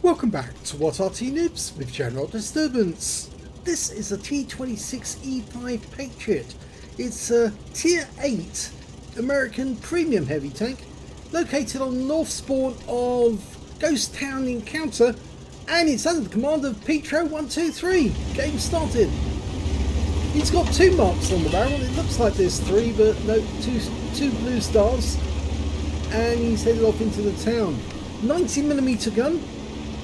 Welcome back to What Arty Noobs with General Disturbance. This is a T26E5 Patriot. It's a Tier 8 American premium heavy tank located on the north spawn of Ghost Town Encounter, and it's under the command of pitro123. Game started. He's got 2 marks on the barrel. It looks like there's 3, but no, two blue stars, and he's headed off into the town. 90mm gun,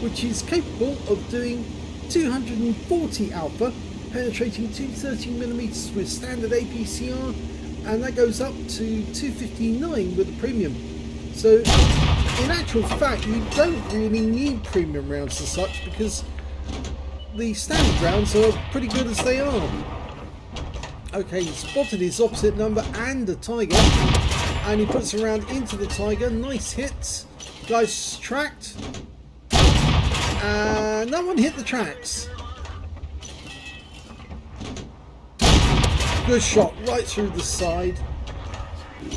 which is capable of doing 240 alpha, penetrating 230mm with standard APCR, and that goes up to 259 with a premium. So in actual fact, you don't really need premium rounds as such, because the standard rounds are pretty good as they are. Okay, he spotted his opposite number and a tiger, and he puts a round into the tiger. Nice hits. Guy's tracked, and that one hit the tracks. Good shot right through the side,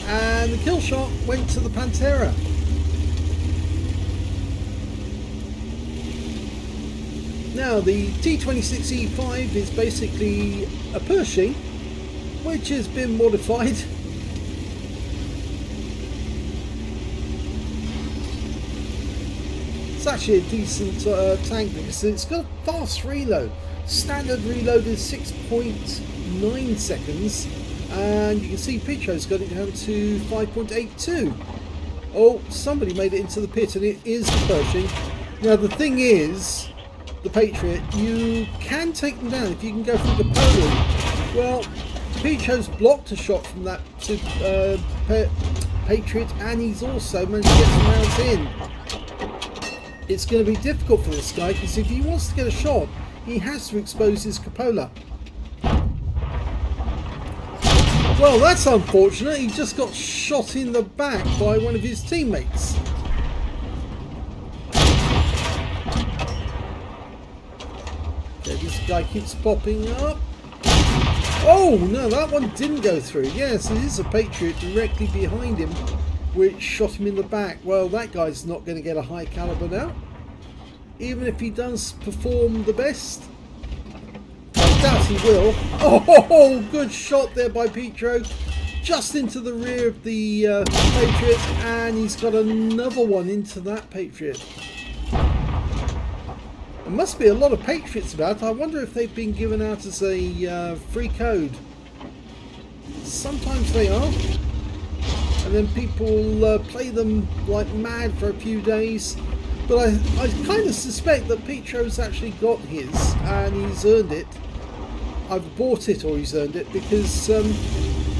and the kill shot went to the Pantera. Now the T26E5 is basically a Pershing which has been modified. It's actually a decent tank because it's got a fast reload. Standard reload is 6.9 seconds, and you can see Pitro's got it down to 5.82. Oh, somebody made it into the pit, and it is the Pershing. Now the thing is, the Patriot, you can take them down if you can go through the Poland. Well, Pitro's blocked a shot from that Patriot, and he's also managed to get some rounds in. It's going to be difficult for this guy, because if he wants to get a shot, he has to expose his cupola. Well, that's unfortunate. He just got shot in the back by one of his teammates. Okay, this guy keeps popping up. Oh no, that one didn't go through. Yes, it is a Patriot directly behind him, which shot him in the back. Well, that guy's not going to get a high caliber now, even if he does perform the best. I doubt he will. Oh, good shot there by Pitro, just into the rear of the Patriot, and he's got another one into that Patriot. There must be a lot of Patriots about. I wonder if they've been given out as a free code. Sometimes they are, and then people play them like mad for a few days. But I kind of suspect that Pitro's actually got his, and he's earned it. I've bought it, or he's earned it, because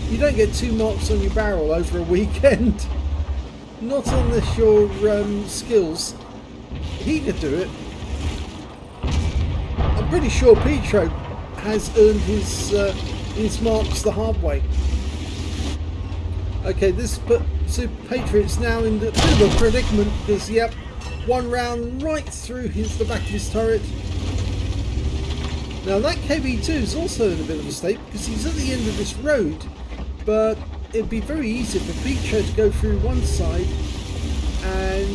you don't get 2 marks on your barrel over a weekend. Not unless your skills. He could do it. I'm pretty sure Pitro has earned his marks the hard way. Okay, this Super Patriot's now in a bit of a predicament, because yep, 1 round right through the back of his turret. Now that KV2 is also in a bit of a state, because he's at the end of this road, but it'd be very easy for Pitro to go through one side and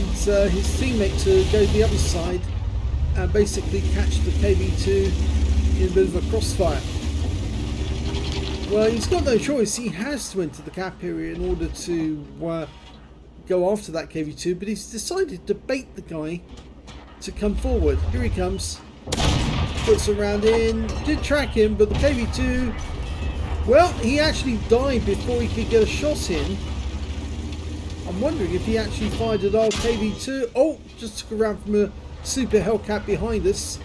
his teammate to go the other side and basically catch the KV2 in a bit of a crossfire. Well, he's got no choice. He has to enter the cap area in order to go after that KV2, but he's decided to bait the guy to come forward. Here he comes. Puts a round in. Did track him, but the KV2, well, he actually died before he could get a shot in. I'm wondering if he actually fired at our KV2. Oh, just took a round from a Super Hellcat behind us.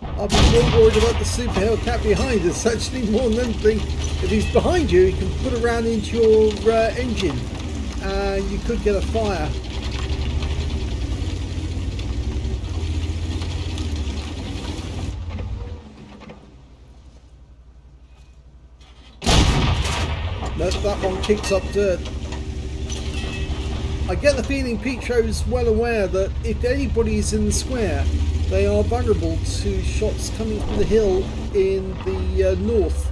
I'll be more worried about the Super Hellcat behind us, actually, more than anything. If he's behind you, he can put a round into your engine, and you could get a fire. Nope, that one kicks up dirt. I get the feeling Pitro is well aware that if anybody is in the square, they are vulnerable to shots coming from the hill in the north.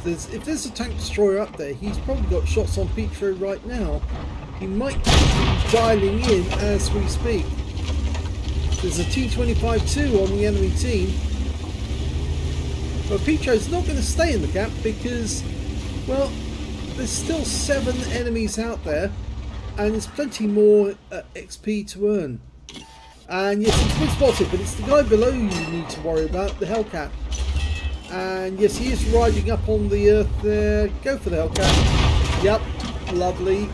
If there's a tank destroyer up there, he's probably got shots on Pitro right now. He might be dialing in as we speak. There's a T25-2 on the enemy team. But Pitro's not going to stay in the gap because, well, there's still 7 enemies out there and there's plenty more XP to earn. And yes, he's been spotted, but it's the guy below you need to worry about, the Hellcat. And yes, he is riding up on the earth there. Go for the Hellcat. Yep, lovely.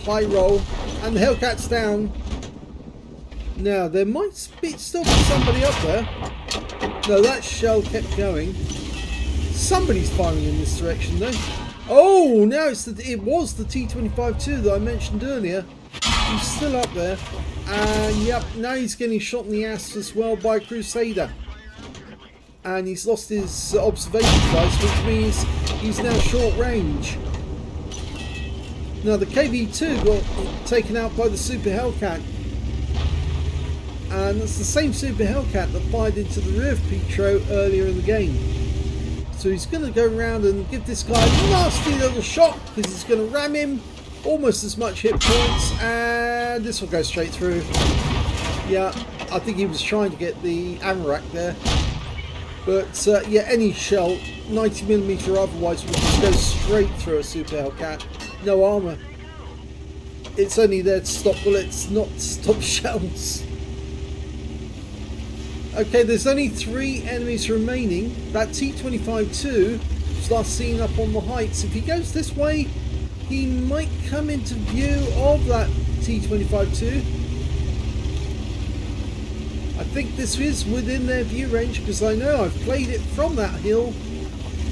High roll. And the Hellcat's down. Now, there might still be somebody up there. No, that shell kept going. Somebody's firing in this direction though. Oh, now it was the T25-2 that I mentioned earlier. He's still up there. And yep, now he's getting shot in the ass as well by a Crusader. And he's lost his observation device, which means he's now short range. Now the KV-2 got taken out by the Super Hellcat. And it's the same Super Hellcat that fired into the rear of Pitro earlier in the game. So he's going to go around and give this guy a nasty little shot because he's going to ram him. Almost as much hit points, and this will go straight through. Yeah, I think he was trying to get the ammo rack there. But yeah, any shell, 90mm or otherwise, will just go straight through a Super Hellcat. No armour. It's only there to stop bullets, not to stop shells. Okay, there's only 3 enemies remaining. That T25-2 was last seen up on the heights. If he goes this way, he might come into view of that T25-2. I think this is within their view range because I know I've played it from that hill,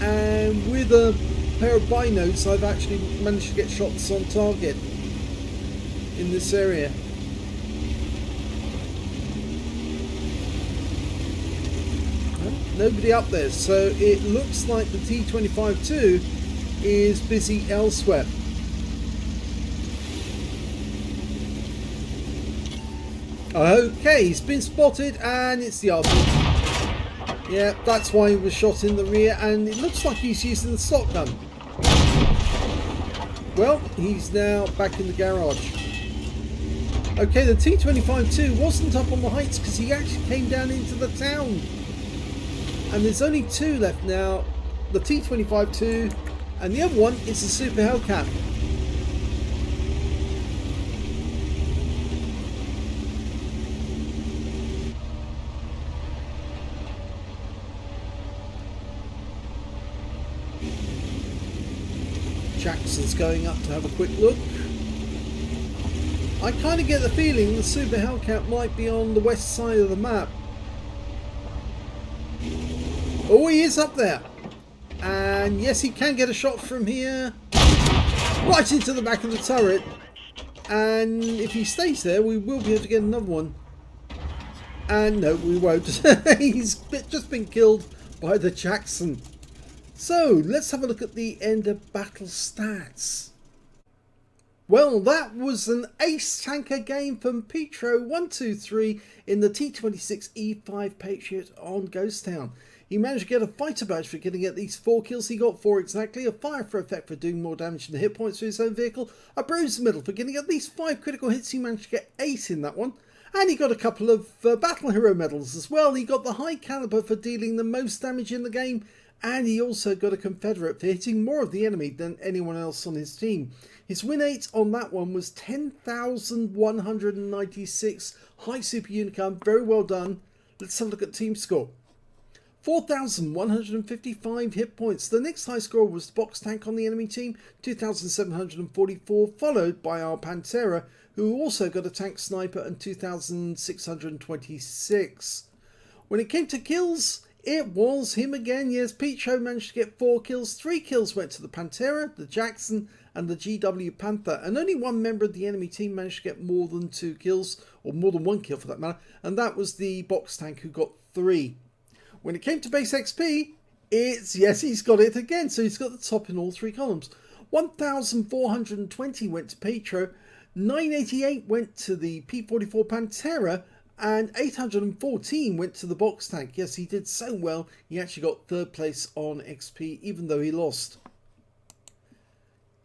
and with a pair of binos I've actually managed to get shots on target in this area. Nobody up there, so it looks like the T25-2 is busy elsewhere. Okay, he's been spotted and it's the Arty. Yeah, that's why he was shot in the rear, and it looks like he's using the shotgun. Well, he's now back in the garage. Okay, the T25-2 wasn't up on the heights because he actually came down into the town. And there's only 2 left now. The T25-2 and the other one is the Super Hellcat. Jackson's going up to have a quick look. I kind of get the feeling the Super Hellcat might be on the west side of the map. Oh, he is up there. And yes, he can get a shot from here. Right into the back of the turret. And if he stays there, we will be able to get another one. And no, we won't. He's just been killed by the Jackson. So, let's have a look at the end of battle stats. Well, that was an ace tanker game from pitro123 in the T26E5 Patriot on Ghost Town. He managed to get a fighter badge for getting at least 4 kills. He got 4 exactly. A fire for effect for doing more damage than hit points for his own vehicle. A bruise medal for getting at least 5 critical hits. He managed to get 8 in that one. And he got a couple of battle hero medals as well. He got the high caliber for dealing the most damage in the game. And he also got a Confederate for hitting more of the enemy than anyone else on his team. His win rate on that one was 10,196. High super unit count. Very well done. Let's have a look at team score. 4,155 hit points. The next high score was the box tank on the enemy team, 2,744, followed by our Pantera, who also got a tank sniper and 2,626. When it came to kills, it was him again. Yes, Pitro managed to get 4 kills. 3 kills went to the Pantera, the Jackson, and the GW Panther, and only one member of the enemy team managed to get more than 2 kills, or more than 1 kill for that matter, and that was the box tank who got 3. When it came to base XP, yes, he's got it again, so he's got the top in all 3 columns. 1,420 went to Pitro, 988 went to the P44 Pantera, and 814 went to the box tank. Yes, he did so well, he actually got 3rd place on XP, even though he lost.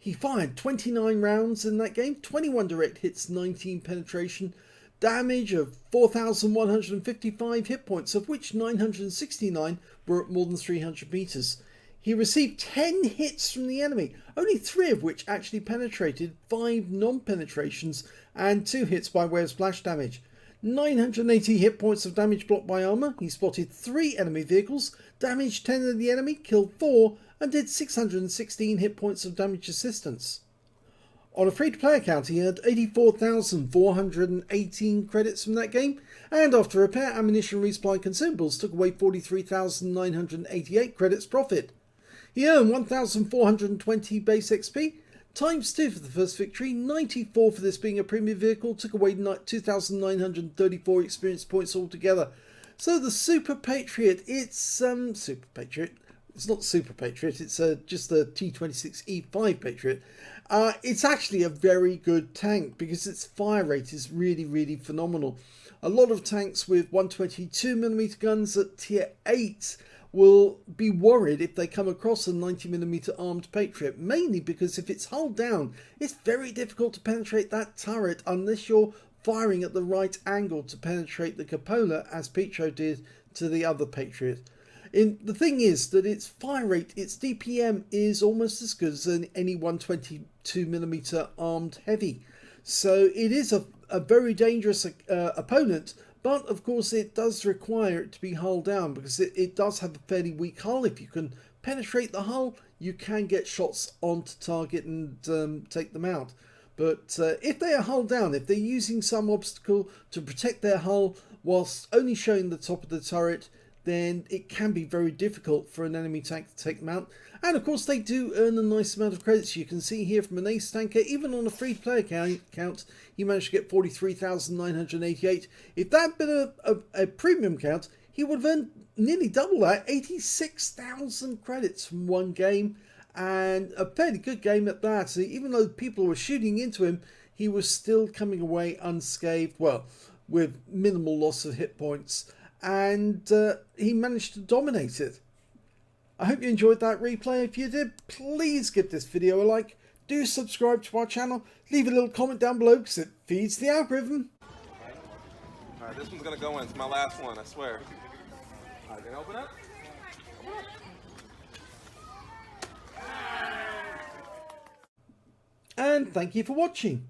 He fired 29 rounds in that game, 21 direct hits, 19 penetration, damage of 4,155 hit points, of which 969 were at more than 300 meters. He received 10 hits from the enemy, only 3 of which actually penetrated, 5 non-penetrations, and 2 hits by way of splash damage. 980 hit points of damage blocked by armor. He spotted 3 enemy vehicles, damaged 10 of the enemy, killed 4, and did 616 hit points of damage assistance. On a free-to-play account, he earned 84,418 credits from that game, and after repair, ammunition, resupply, consumables, took away 43,988 credits profit. He earned 1,420 base XP, times 2 for the first victory, 94 for this being a premium vehicle, took away 2,934 experience points altogether. So the Super Patriot, it's Super Patriot. It's not Super Patriot, it's just the T26E5 Patriot. It's actually a very good tank because its fire rate is really phenomenal. A lot of tanks with 122mm guns at tier 8 will be worried if they come across a 90mm armed Patriot, mainly because if it's hull down, it's very difficult to penetrate that turret unless you're firing at the right angle to penetrate the cupola, as Pitro did to the other Patriot. The thing is that its fire rate, its DPM, is almost as good as any 122mm armed heavy. So it is a very dangerous opponent, but of course it does require it to be hull down because it does have a fairly weak hull. If you can penetrate the hull, you can get shots onto target and take them out. But if they are hull down, if they're using some obstacle to protect their hull whilst only showing the top of the turret, then it can be very difficult for an enemy tank to take them out. And of course they do earn a nice amount of credits. You can see here from an ace tanker, even on a free play account, he managed to get 43,988. If that had been a premium count, he would have earned nearly double that, 86,000 credits from one game, and a fairly good game at that. So even though people were shooting into him, he was still coming away unscathed, well, with minimal loss of hit points. And he managed to dominate it. I hope you enjoyed that replay. If you did, please give this video a like. Do subscribe to our channel. Leave a little comment down below because it feeds the algorithm. Alright, this one's gonna go in. It's my last one, I swear. Alright, then open up. And thank you for watching.